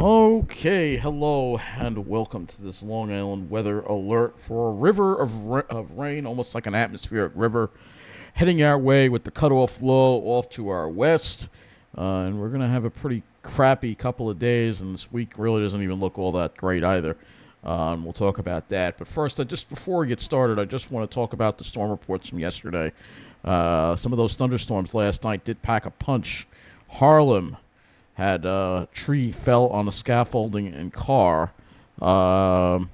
Okay, hello, and welcome to this Long Island weather alert for a river of rain, almost like an atmospheric river, heading our way with the cutoff low off to our west. And we're going to have a pretty crappy couple of days, and this week really doesn't even look all that great either. And we'll talk about that. But first, just before we get started, I just want to talk about the storm reports from yesterday. Some of those thunderstorms last night did pack a punch. Harlem had a tree fell on a scaffolding and car. In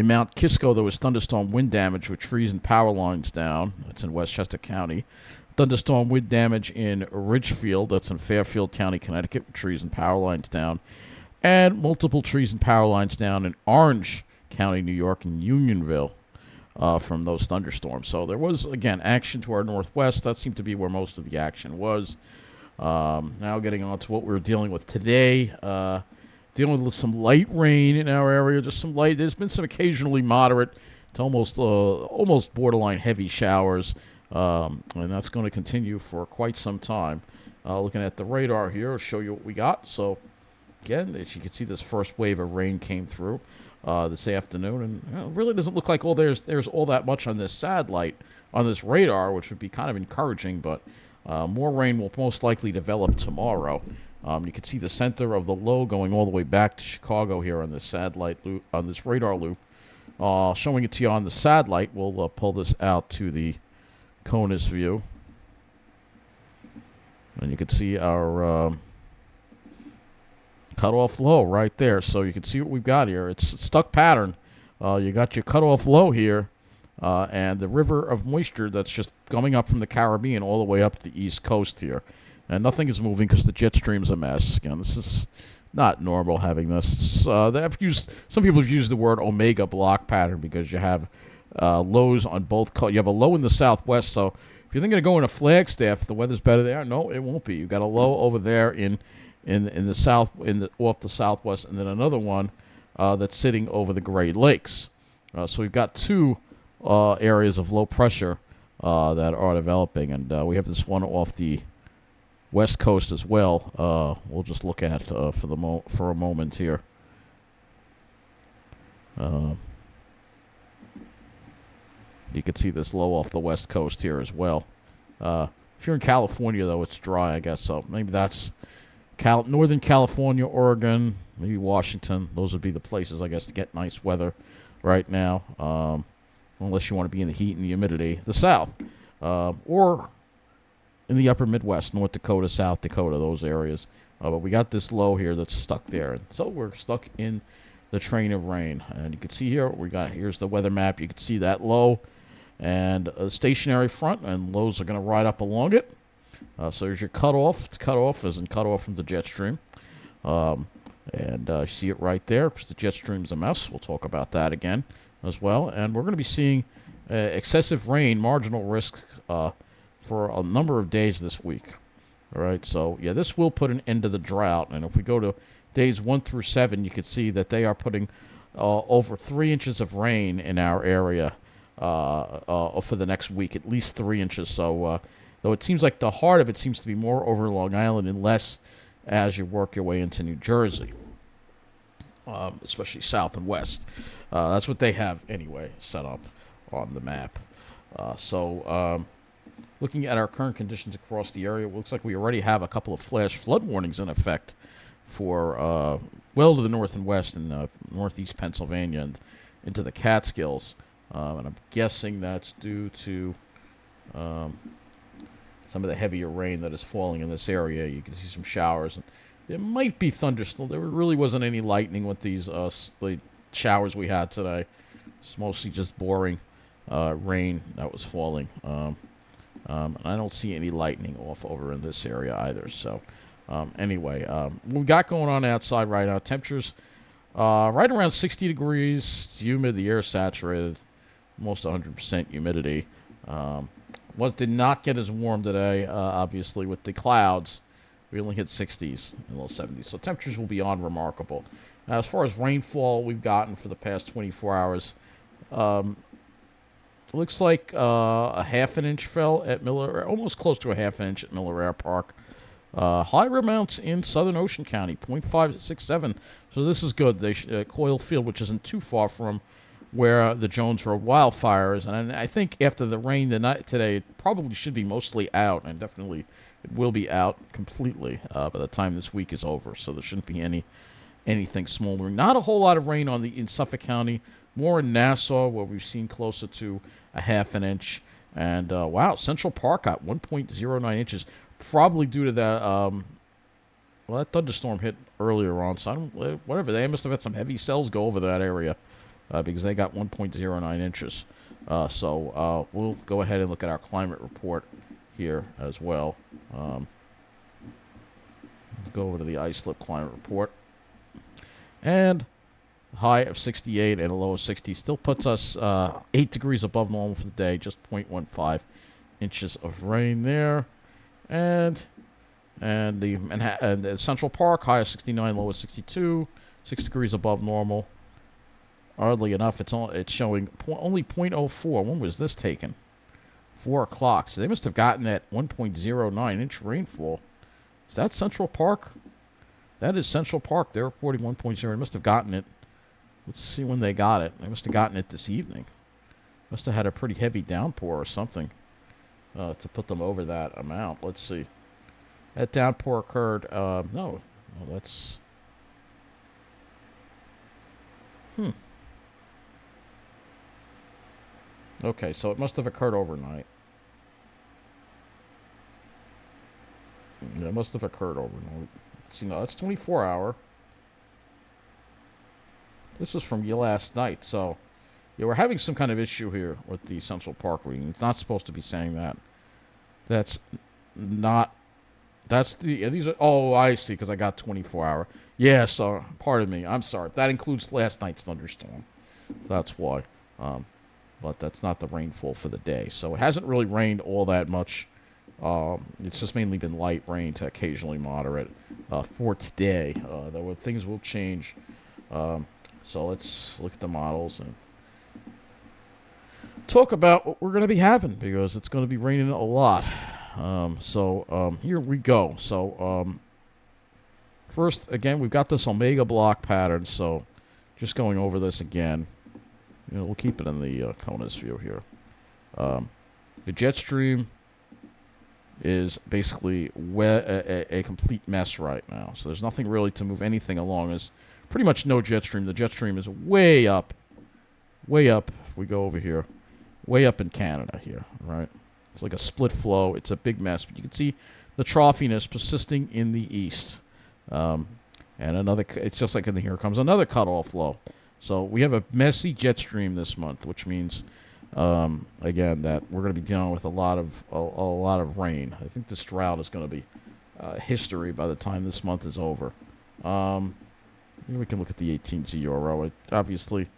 Mount Kisco, there was thunderstorm wind damage with trees and power lines down. That's in Westchester County. Thunderstorm wind damage in Ridgefield. That's in Fairfield County, Connecticut, with trees and power lines down. And multiple trees and power lines down in Orange County, New York, and Unionville from those thunderstorms. So there was, again, action to our northwest. That seemed to be where most of the action was. Now getting on to what we're dealing with today. Dealing with some light rain in our area, just some light. There's been some occasionally moderate to almost borderline heavy showers, and that's going to continue for quite some time. Looking at the radar here, I'll show you what we got. So again, as you can see, this first wave of rain came through this afternoon, and it really doesn't look like there's all that much on this satellite on this radar, which would be kind of encouraging, but more rain will most likely develop tomorrow. You can see the center of the low going all the way back to Chicago here on this satellite loop, on this radar loop. Showing it to you on the satellite, we'll pull this out to the CONUS view. And you can see our cutoff low right there. So you can see what we've got here. It's a stuck pattern. You got your cutoff low here. And the river of moisture that's just coming up from the Caribbean all the way up to the East Coast here. And nothing is moving because the jet stream's a mess. Again, this is not normal having this. Some people have used the word omega block pattern because you have lows on both coasts. You have a low in the southwest, so if you're thinking of going to Flagstaff, the weather's better there. No, it won't be. You've got a low over there in the south, off the southwest, and then another one that's sitting over the Great Lakes. So we've got two areas of low pressure that are developing, and we have this one off the west coast as well. We'll just look at for a moment here. You can see this low off the west coast here as well. If you're in California, though, it's dry, I guess. So maybe that's Northern California, Oregon, maybe Washington. Those would be the places, I guess, to get nice weather right now. Unless you want to be in the heat and the humidity. The South, or in the upper Midwest, North Dakota, South Dakota, those areas. But we got this low here that's stuck there. So we're stuck in the train of rain. And you can see here, here's the weather map. You can see that low and a stationary front, and lows are going to ride up along it. So there's your cutoff. It's cutoff as in cutoff from the jet stream. And you see it right there because the jet stream's a mess. We'll talk about that again as well. And we're going to be seeing excessive rain, marginal risk for a number of days this week. All right, so yeah, this will put an end to the drought. And if we go to days 1 through 7, you can see that they are putting over 3 inches of rain in our area for the next week, at least 3 inches. So though it seems like the heart of it seems to be more over Long Island and less as you work your way into New Jersey, especially south and west. That's what they have anyway set up on the map. Looking at our current conditions across the area, it looks like we already have a couple of flash flood warnings in effect for well to the north and west in northeast Pennsylvania and into the Catskills. And I'm guessing that's due to some of the heavier rain that is falling in this area. You can see some showers. And there might be thunderstorms. There really wasn't any lightning with these showers we had today. It's mostly just boring rain that was falling. And I don't see any lightning off over in this area either. So anyway, what we got going on outside right now, temperatures right around 60 degrees. It's humid, the air saturated, almost 100% humidity. What did not get as warm today, obviously, with the clouds. We only hit 60s and low 70s. So temperatures will be unremarkable. Now, as far as rainfall we've gotten for the past 24 hours, looks like a half an inch fell at Miller, almost close to a half an inch at Miller Air Park. Higher amounts in southern Ocean County, 0.567. So this is good. Coyle Field, which isn't too far from where the Jones Road wildfire is. And I think after the rain today, it probably should be mostly out, and definitely it will be out completely by the time this week is over. So there shouldn't be anything smoldering. Not a whole lot of rain in Suffolk County. More in Nassau, where we've seen closer to a half an inch. And, wow, Central Park got 1.09 inches. Probably due to that, that thunderstorm hit earlier on. So, whatever. They must have had some heavy cells go over that area because they got 1.09 inches. So, we'll go ahead and look at our climate report here as well. Let's go over to the iSlip climate report. And high of 68 and a low of 60 still puts us 8 degrees above normal for the day, just 0.15 inches of rain there. And the Central Park, high of 69, low of 62, 6 degrees above normal. Oddly enough, it's showing only 0.04. When was this taken? 4 o'clock. So they must have gotten that 1.09 inch rainfall. Is that Central Park? That is Central Park. They're reporting 1.0. They must have gotten it. Let's see when they got it. They must have gotten it this evening. Must have had a pretty heavy downpour or something to put them over that amount. Let's see. That downpour occurred. No, that's. Okay, so it must have occurred overnight. Yeah, it must have occurred overnight. Let's see, no, that's 24-hour. This was from last night, so yeah, we're having some kind of issue here with the Central Park reading. It's not supposed to be saying that. That's not. That's the. These are. Oh, I see. Because I got 24-hour. Yeah. So, pardon me. I'm sorry. That includes last night's thunderstorm. That's why. But that's not the rainfall for the day. So it hasn't really rained all that much. It's just mainly been light rain to occasionally moderate for today. Though things will change. So let's look at the models and talk about what we're going to be having, because it's going to be raining a lot. Here we go. So first, again, we've got this omega block pattern. So just going over this again. We'll keep it in the CONUS view here. The jet stream is basically a complete mess right now. So there's nothing really to move anything along. There's pretty much no jet stream. The jet stream is way up. If we go over here, way up in Canada here, right? It's like a split flow. It's a big mess. But you can see the troughiness persisting in the east. And it's just like here comes another cutoff flow. So we have a messy jet stream this month, which means, again, that we're going to be dealing with a lot of rain. I think this drought is going to be history by the time this month is over. We can look at the 18Z Euro. Obviously,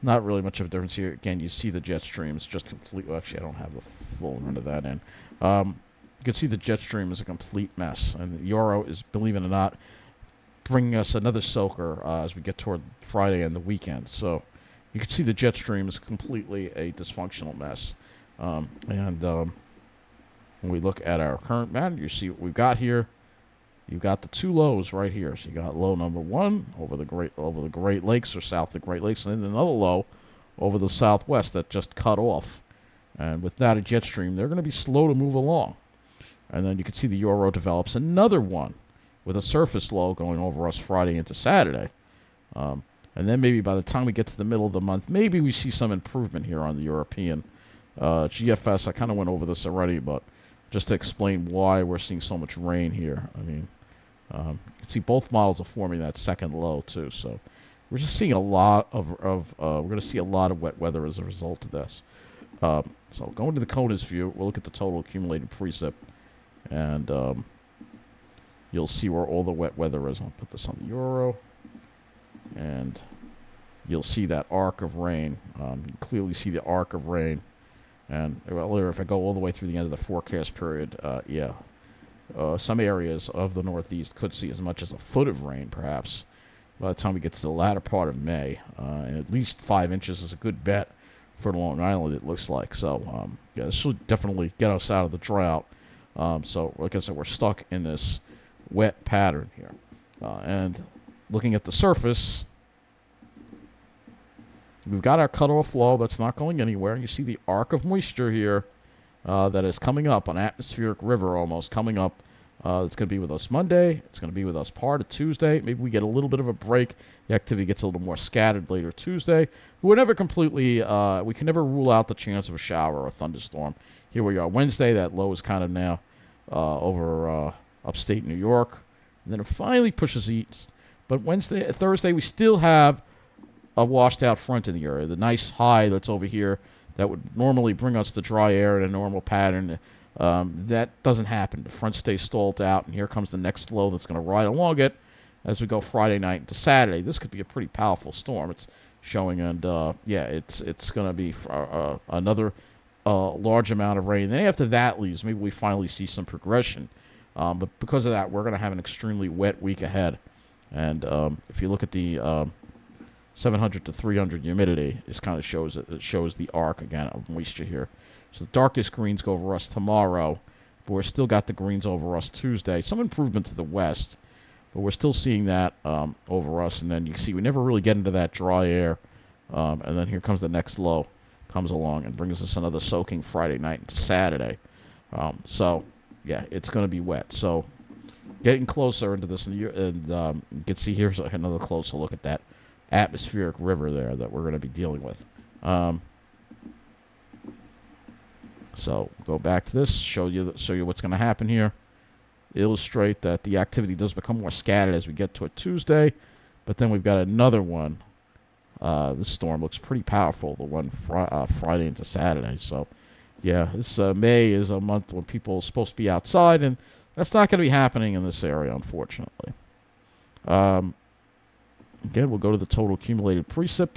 not really much of a difference here. Again, you see the jet stream is just completely. Actually, I don't have the full run of that in. You can see the jet stream is a complete mess, and the Euro is, believe it or not, bringing us another soaker as we get toward Friday and the weekend. So you can see the jet stream is completely a dysfunctional mess. When we look at our current pattern, you see what we've got here. You've got the two lows right here. So you got low number 1 over the Great Lakes or south of the Great Lakes, and then another low over the southwest that just cut off. And with that, a jet stream, they're going to be slow to move along. And then you can see the Euro develops another one with a surface low going over us Friday into Saturday. And then maybe by the time we get to the middle of the month, maybe we see some improvement here on the European GFS. I kind of went over this already, but just to explain why we're seeing so much rain here. I mean, you can see both models are forming that second low too. So we're just seeing a lot we're going to see a lot of wet weather as a result of this. So going to the CONUS view, we'll look at the total accumulated precip, and you'll see where all the wet weather is. I'll put this on the Euro, and you'll see that arc of rain. You can clearly see the arc of rain. And if I go all the way through the end of the forecast period, some areas of the Northeast could see as much as a foot of rain, perhaps, by the time we get to the latter part of May. And at least 5 inches is a good bet for Long Island, it looks like. So, this should definitely get us out of the drought. So, like I said, we're stuck in this wet pattern here. And looking at the surface, we've got our cutoff low that's not going anywhere. You see the arc of moisture here that is coming up, an atmospheric river almost coming up. It's going to be with us Monday. It's going to be with us part of Tuesday. Maybe we get a little bit of a break. The activity gets a little more scattered later Tuesday. We're never completely, we can never rule out the chance of a shower or a thunderstorm. Here we are Wednesday. That low is kind of now over upstate New York. And then it finally pushes east. But Thursday, we still have a washed out front in the area. The nice high that's over here that would normally bring us the dry air in a normal pattern. That doesn't happen. The front stays stalled out, and here comes the next low that's going to ride along it as we go Friday night into Saturday. This could be a pretty powerful storm. It's showing, and it's going to be another large amount of rain. Then after that leaves, maybe we finally see some progression. But because of that, we're going to have an extremely wet week ahead. And if you look at the 700 to 300 humidity, it kind of shows it shows the arc again of moisture here. So the darkest greens go over us tomorrow, but we're still got the greens over us Tuesday. Some improvement to the west, but we're still seeing that over us. And then you see we never really get into that dry air. And then here comes the next low, comes along and brings us another soaking Friday night into Saturday. So yeah, it's going to be wet. So getting closer into this, and you can see here's another closer look at that atmospheric river there that we're going to be dealing with. So go back to this, show you what's going to happen here. Illustrate that the activity does become more scattered as we get to a Tuesday, but then we've got another one. This storm looks pretty powerful, the one Friday into Saturday. So yeah, this May is a month when people are supposed to be outside, and that's not going to be happening in this area, unfortunately. Again, we'll go to the total accumulated precip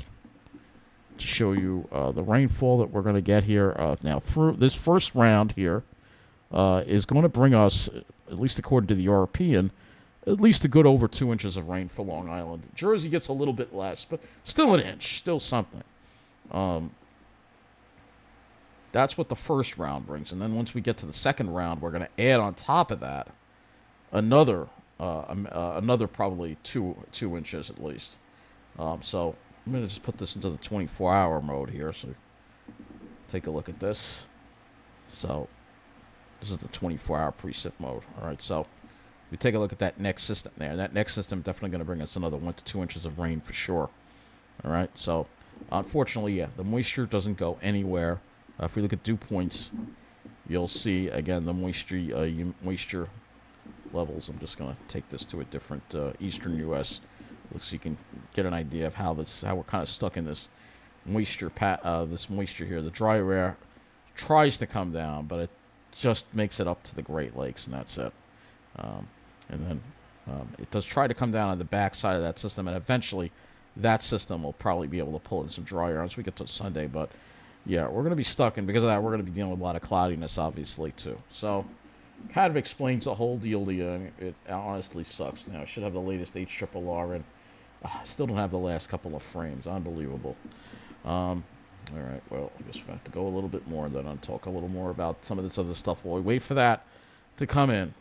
to show you the rainfall that we're going to get here. Now, through this first round here is going to bring us, at least according to the European, at least a good over 2 inches of rain for Long Island. Jersey gets a little bit less, but still an inch, still something. That's what the first round brings. And then once we get to the second round, we're going to add on top of that another probably two inches at least. So I'm going to just put this into the 24-hour mode here. So take a look at this. So this is the 24-hour precip mode. All right, so we take a look at that next system there. That next system definitely going to bring us another 1 to 2 inches of rain for sure. All right, so unfortunately, yeah, the moisture doesn't go anywhere. If we look at dew points, you'll see, again, the moisture levels. I'm just going to take this to a different eastern U.S. so you can get an idea of how we're kind of stuck in this moisture here. The dry air tries to come down, but it just makes it up to the Great Lakes, and that's it. And then it does try to come down on the backside of that system, and eventually that system will probably be able to pull in some dry air once we get to Sunday. But yeah, we're going to be stuck, and because of that, we're going to be dealing with a lot of cloudiness, obviously, too. So kind of explains the whole deal to you. I mean, it honestly sucks. Now, I should have the latest HRRR, and still don't have the last couple of frames. Unbelievable. All right, well, I guess we have to go a little bit more, and then I'll talk a little more about some of this other stuff while we wait for that to come in.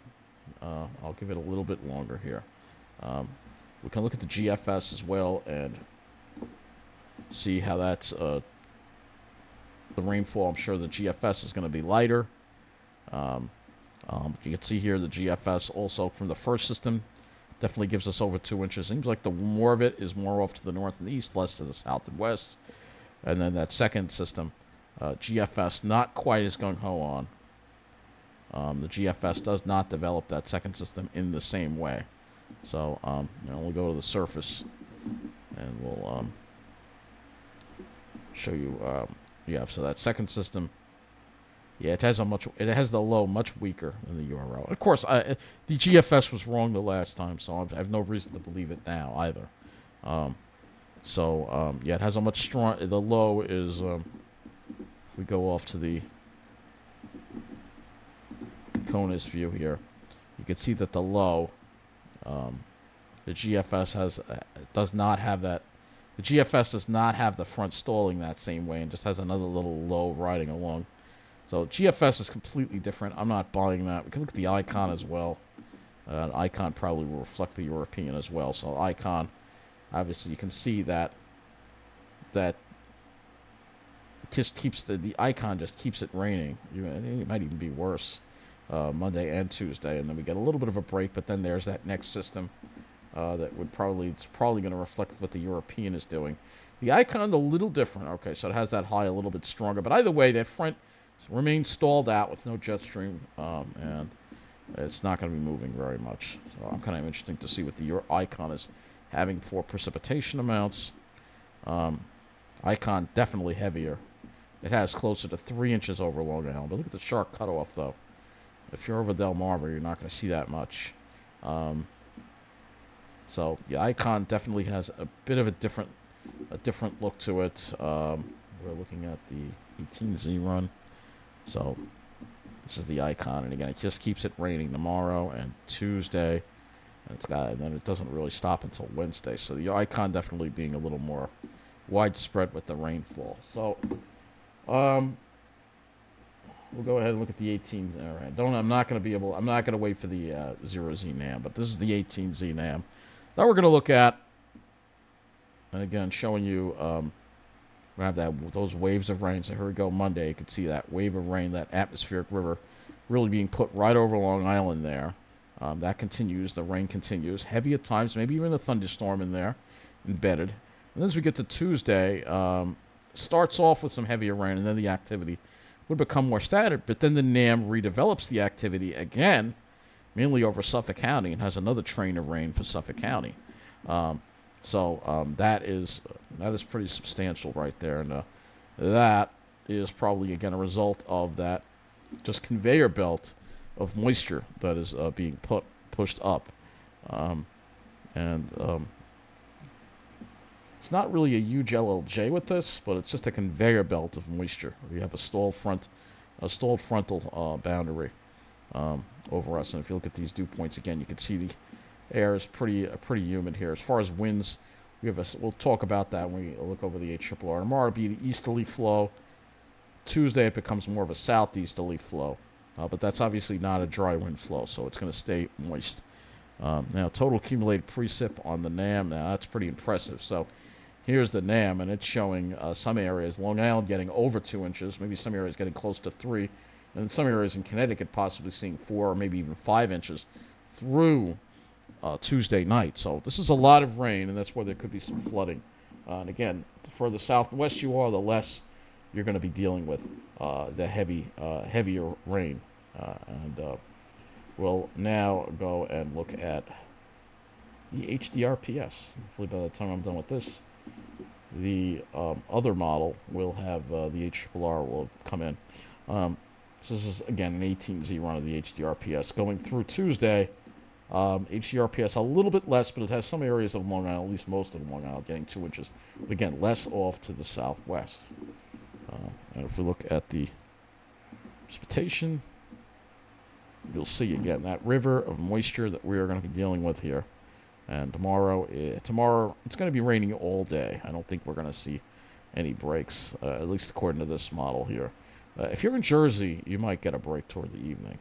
I'll give it a little bit longer here. We can look at the GFS as well and see how that's the rainfall. I'm sure the GFS is going to be lighter. You can see here the GFS also from the first system definitely gives us over 2 inches. Seems like the more of it is more off to the north and the east, less to the south and west. And then that second system, GFS, not quite as gung-ho on. The GFS does not develop that second system in the same way. So we'll go to the surface, and we'll show you. So that second system, yeah, it has the low much weaker than the URL. Of course, the GFS was wrong the last time, so I have no reason to believe it now either. It has a much strong. The low is. If we go off to the CONUS view here, you can see that the low, the GFS does not have that. The GFS does not have the front stalling that same way, and just has another little low riding along So GFS is completely different. I'm not buying that. We can look at the icon as well. Icon probably will reflect the European as well. So icon, obviously, you can see that just keeps the icon just keeps it raining. It might even be worse Monday and Tuesday, and then we get a little bit of a break. But then there's that next system that it's probably going to reflect what the European is doing. The icon a little different. Okay, so it has that high a little bit stronger, but either way, that front remains stalled out with no jet stream, and it's not going to be moving very much. So I'm kind of interested to see what the icon is having for precipitation amounts. Icon definitely heavier. It has closer to 3 inches over Long Island. But look at the sharp cutoff, though. If you're over Delmarva, you're not going to see that much. So the icon definitely has a bit of a different look to it. We're looking at the 18Z run. So this is the icon, and again, it just keeps it raining tomorrow and Tuesday, and then it doesn't really stop until Wednesday. So the icon definitely being a little more widespread with the rainfall. So we'll go ahead and look at the 18. All right, I'm not going to wait for the 0Z NAM, but this is the 18Z NAM. Now we're going to look at, and again, showing you. We're going to have those waves of rain. So here we go, Monday. You can see that wave of rain, that atmospheric river really being put right over Long Island there. That continues. The rain continues. Heavy at times, maybe even a thunderstorm in there embedded. And then as we get to Tuesday, starts off with some heavier rain, and then the activity would become more standard. But then the NAM redevelops the activity again, mainly over Suffolk County, and has another train of rain for Suffolk County. So that is pretty substantial right there, and that is probably again a result of that just conveyor belt of moisture that is being pushed up, and it's not really a huge LLJ with this, but it's just a conveyor belt of moisture. We have a stalled frontal boundary over us, and if you look at these dew points again, you can see the air is pretty humid here. As far as winds, we'll talk about that when we look over the HRRR. Tomorrow it'll be the easterly flow. Tuesday it becomes more of a southeasterly flow, but that's obviously not a dry wind flow, so it's going to stay moist. Now total accumulated precip on the NAM. Now that's pretty impressive. So here's the NAM, and it's showing some areas, Long Island getting over 2 inches, maybe some areas getting close to 3, and in some areas in Connecticut possibly seeing 4 or maybe even 5 inches through Tuesday night. So this is a lot of rain, and that's where there could be some flooding. And again, the further southwest you are, the less you're going to be dealing with the heavier rain. And we'll now go and look at the HDRPS. Hopefully by the time I'm done with this, the other model will have the HRRR will come in. So this is, again, an 18Z run of the HDRPS. Going through Tuesday, HDRPS a little bit less, but it has some areas of Long Island, at least most of Long Island, getting 2 inches. But again, less off to the southwest. And if we look at the precipitation, you'll see again that river of moisture that we are going to be dealing with here. And tomorrow it's going to be raining all day. I don't think we're going to see any breaks, at least according to this model here. If you're in Jersey, you might get a break toward the evening.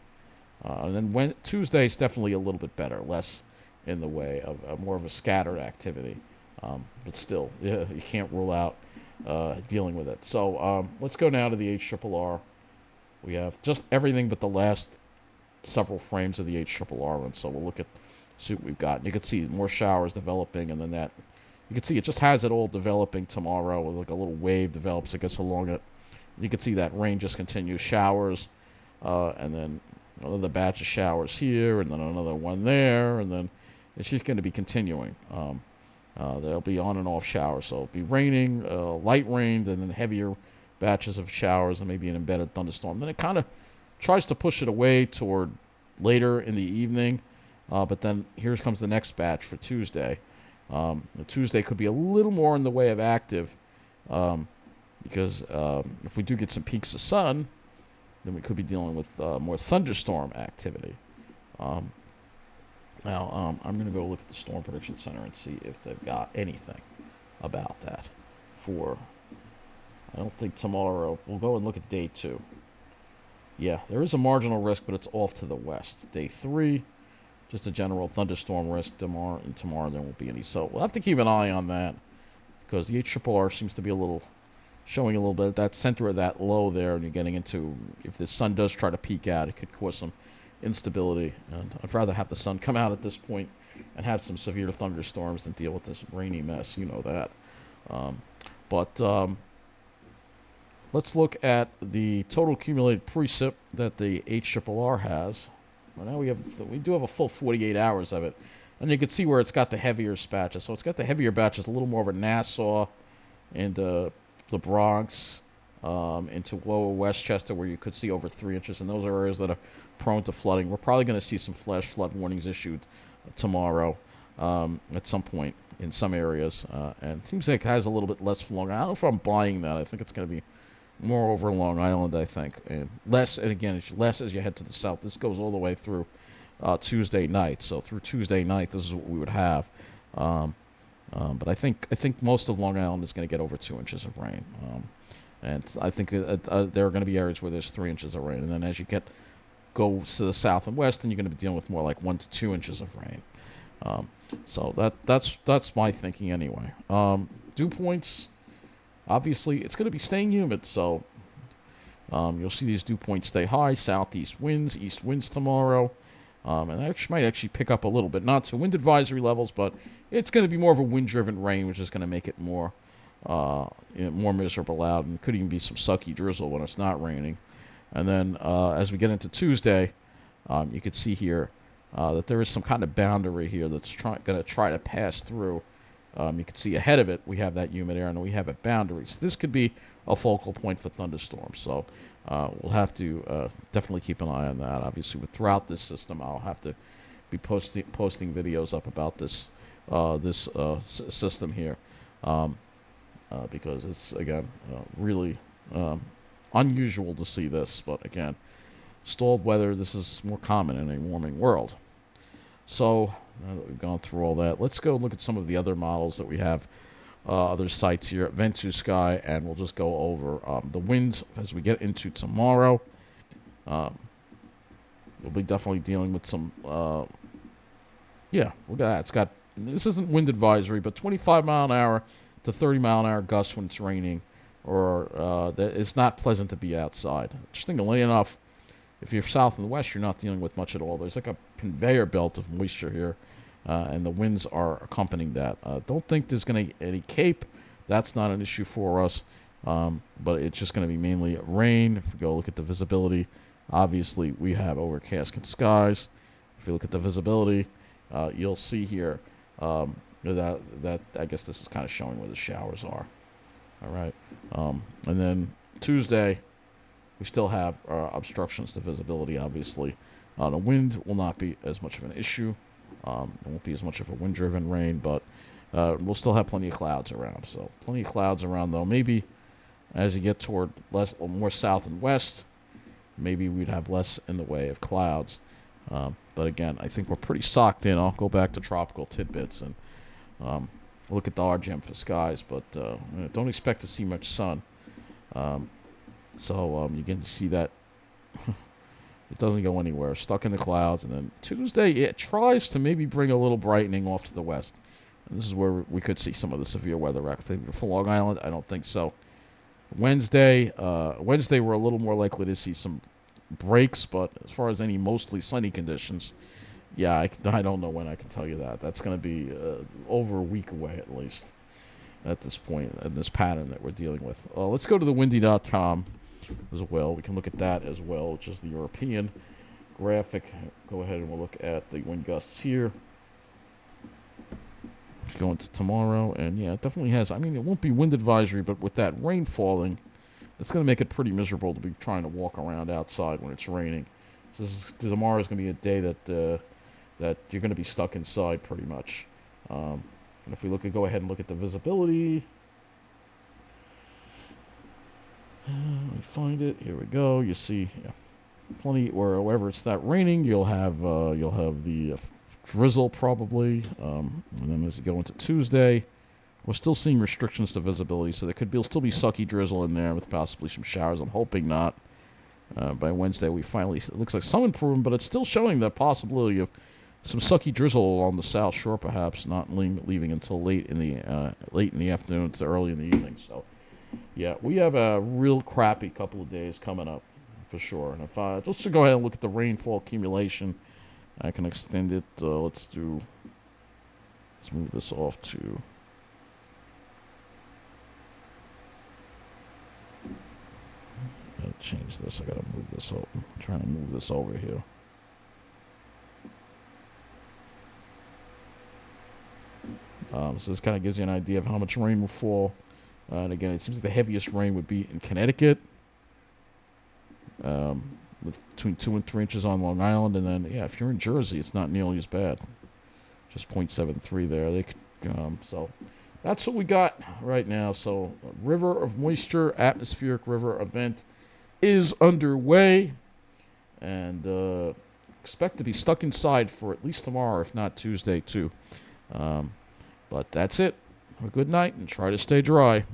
And then Tuesday is definitely a little bit better, less in the way of more of a scattered activity. But still, you can't rule out dealing with it. So let's go now to the HRRR. We have just everything but the last several frames of the HRRR, and so we'll see what we've got. And you can see more showers developing, and then that you can see it just has it all developing tomorrow. Like a little wave develops, it gets along it. You can see that rain just continues, showers, and then another batch of showers here, and then another one there, and then it's just going to be continuing. There'll be on and off showers, so it'll be raining, light rain, and then heavier batches of showers, and maybe an embedded thunderstorm. Then it kind of tries to push it away toward later in the evening, but then here comes the next batch for Tuesday. Tuesday could be a little more in the way of active, because if we do get some peaks of sun, then we could be dealing with more thunderstorm activity. Now, I'm going to go look at the Storm Prediction Center and see if they've got anything about that I don't think tomorrow. We'll go and look at day 2. Yeah, there is a marginal risk, but it's off to the west. Day 3, just a general thunderstorm risk tomorrow, and tomorrow there won't be any. So we'll have to keep an eye on that because the HRRR seems to be showing a little bit at that center of that low there, and you're getting into, if the sun does try to peek out, it could cause some instability. And I'd rather have the sun come out at this point and have some severe thunderstorms than deal with this rainy mess. You know that. But let's look at the total accumulated precip that the HRRR has. Well, now we do have a full 48 hours of it, and you can see where it's got the heavier patches. So it's got the heavier batches, a little more of a Nassau and the Bronx, into lower Westchester, where you could see over 3 inches, and those are areas that are prone to flooding. We're probably going to see some flash flood warnings issued tomorrow at some point in some areas, and it seems like it has a little bit less for Long Island. I don't know if I'm buying that. I think it's going to be more over Long Island, I think, and less. And again, it's less as you head to the south. This goes all the way through Tuesday night. So through Tuesday night, this is what we would have. But I think most of Long Island is going to get over 2 inches of rain, and I think there are going to be areas where there's 3 inches of rain, and then as you go to the south and west, then you're going to be dealing with more like 1 to 2 inches of rain. So that's my thinking anyway. Dew points, obviously, it's going to be staying humid, so you'll see these dew points stay high. Southeast winds, east winds tomorrow. And that might actually pick up a little bit. Not to wind advisory levels, but it's going to be more of a wind-driven rain, which is going to make it more miserable out, and could even be some sucky drizzle when it's not raining. And then as we get into Tuesday, you can see here that there is some kind of boundary here that's going to try to pass through. You can see ahead of it, we have that humid air, and we have a boundary. So this could be a focal point for thunderstorms. So we'll have to definitely keep an eye on that. Obviously, throughout this system, I'll have to be posting videos up about this system here, because it's, again, really unusual to see this. But again, stalled weather, this is more common in a warming world. So now that we've gone through all that, let's go look at some of the other models that we have, other sites here at Ventusky, and we'll just go over the winds as we get into tomorrow. We'll be definitely dealing with some, yeah, look at that. This isn't wind advisory, but 25 mile an hour to 30 mile an hour gusts when it's raining, or it's not pleasant to be outside. Interestingly enough, if you're south and west, you're not dealing with much at all. There's like a conveyor belt of moisture here, and the winds are accompanying that. Don't think there's going to be any cape. That's not an issue for us, but it's just going to be mainly rain. If we go look at the visibility, obviously we have overcast skies. If you look at the visibility, you'll see here that I guess this is kind of showing where the showers are. All right, and then Tuesday, we still have obstructions to visibility, obviously. The wind will not be as much of an issue. It won't be as much of a wind-driven rain, but we'll still have plenty of clouds around. So plenty of clouds around, though. Maybe as you get toward more south and west, maybe we'd have less in the way of clouds. But again, I think we're pretty socked in. I'll go back to tropical tidbits and look at the RGM for skies, but don't expect to see much sun. So you can see that it doesn't go anywhere. Stuck in the clouds. And then Tuesday, it tries to maybe bring a little brightening off to the west. And this is where we could see some of the severe weather activity. For Long Island, I don't think so. Wednesday, we're a little more likely to see some breaks, but as far as any mostly sunny conditions, yeah, I don't know when I can tell you that. That's going to be over a week away at least at this point in this pattern that we're dealing with. Let's go to the windy.com as well. We can look at that as well, which is the European graphic. Go ahead and we'll look at the wind gusts here. Go into tomorrow, and yeah, it definitely has. I mean, it won't be wind advisory, but with that rain falling, it's going to make it pretty miserable to be trying to walk around outside when it's raining. So tomorrow is going to be a day that you're going to be stuck inside pretty much. And if we go ahead and look at the visibility. Let me find it. Here we go. You see, plenty. Or wherever it's not raining, you'll have the drizzle probably. And then as you go into Tuesday, we're still seeing restrictions to visibility, so there could still be sucky drizzle in there with possibly some showers. I'm hoping not. By Wednesday, we finally, it looks like some improvement, but it's still showing the possibility of some sucky drizzle on the south shore, perhaps not leaving until late in the afternoon to early in the evening. So, yeah, we have a real crappy couple of days coming up for sure. And if let's just go ahead and look at the rainfall accumulation. I can extend it. Let's move this off to. Gotta change this. I gotta move this over. I'm trying to move this over here. So this kind of gives you an idea of how much rain will fall. And again, it seems like the heaviest rain would be in Connecticut, with between 2 and 3 inches on Long Island, and then if you're in Jersey, it's not nearly as bad. Just 0.73 there. They could, so that's what we got right now. So, River of Moisture atmospheric river event is underway, and expect to be stuck inside for at least tomorrow, if not Tuesday too. But that's it. Have a good night and try to stay dry.